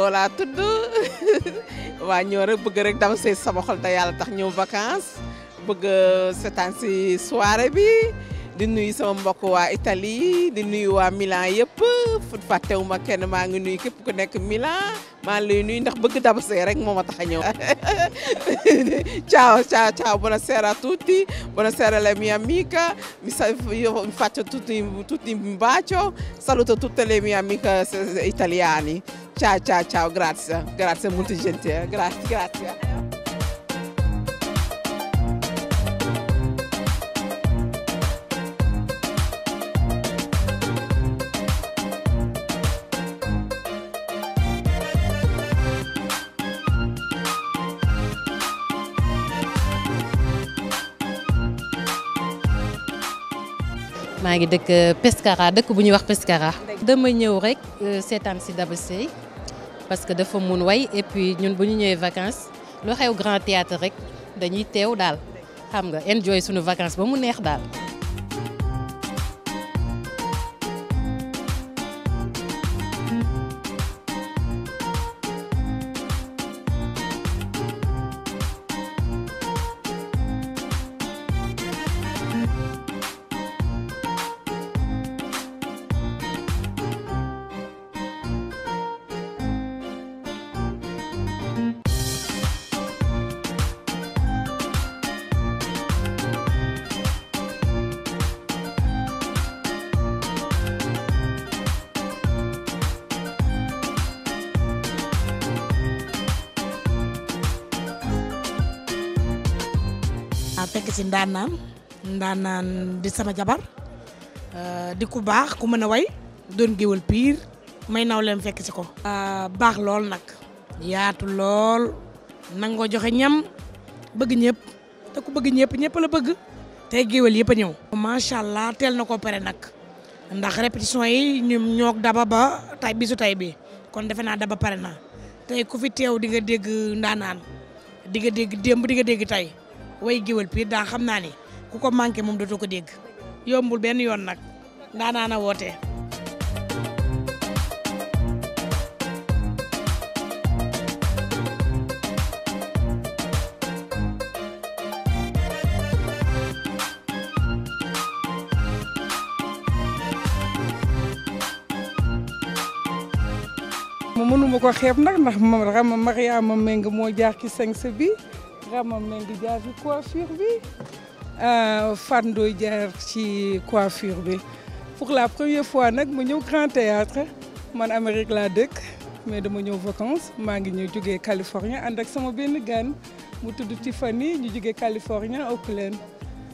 Lo laa tudd waa ñëw rek bëgg rek dama sey sama xol te yàlla tax ñëw vacances bëgg seetaan si soirée bi di nuyu sama mbokk waa Italie di nuyu waa Milan yëpp fàttewuma kenn maa ngi nuyu képp ku nekk Milan maa ngi lay nuyu ndax bëgg daba sey rek moo ma tax a ñëw. Ciao ciao ciao, buonasera a tutti, buonasera alle mie amiche, io faccio tutti un bacio, saluto tutte le mie amiche italiane. Ciao ciao ciao, grazie, grazie molto gentile, grazie grazie. maa ngi dëkk Pescara dëkk bu ñuy wax Pescara. dama ñëw rek seetaan si Daba Seye parce que dafa mun way et puis ñun bu ñu ñëwee vacances lu xew Grand Théâtre rek dañuy teew daal xam nga enjoy suñu vacances ba mu neex daal. fekk ci ndaanaan di sama jabar di ku baax ku mën a way doon géwal piir may nawleem fekk ci ko baax lool nag yaatu lool nangoo joxe ñam bëgg ñëpp te ku bëgg ñëpp la bëgg tey géwal yëpp a ñëw macha allah teel na ko pare nag ndax répétition yi ñoog Daba ba tay bisu tay bi kon defe naa Daba pare na tey ku fi teew di nga dégg ndaanaan di nga dégg démb di nga dégg tey way géwal piir daa xam naa ni ku ko manqué moom dootoo ko dégg yombul benn yoon nag ndaanaan a woote. mënuma ko xeeb nag ndax Rama Mariama Meng moo jaar ci sañse bi Rama Meng jaar ci coiffure bi Fatou Ndoye jaar ci coiffure bi pour la première fois nag ma ñëw Grand Théâtre man Amérique laa dëkk mais dama ñëw vacances maa ngi ñëw jógee Californie ànd ak sama benn gan mu tudd Tiffany ñu jógee Californie Oakland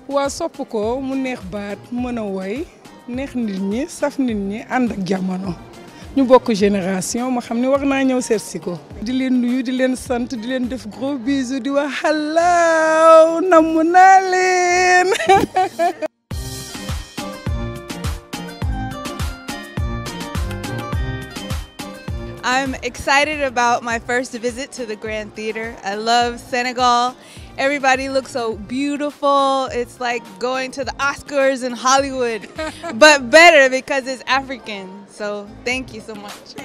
waa sopp ko mu neex baat mën a woy neex nit ñi saf nit ñi ànd ak jamono ñu bokk génération ma xam ne war naa ñëw seet si ko di leen nuyu di leen sant di leen def gros bisous di wax hello namm naa leen I'm excited about my first visit to the Grand Theatre. I love Senegal. Everybody looks so beautiful. It's like going to the Oscars in Hollywood, but better because it's African. So thank you so much.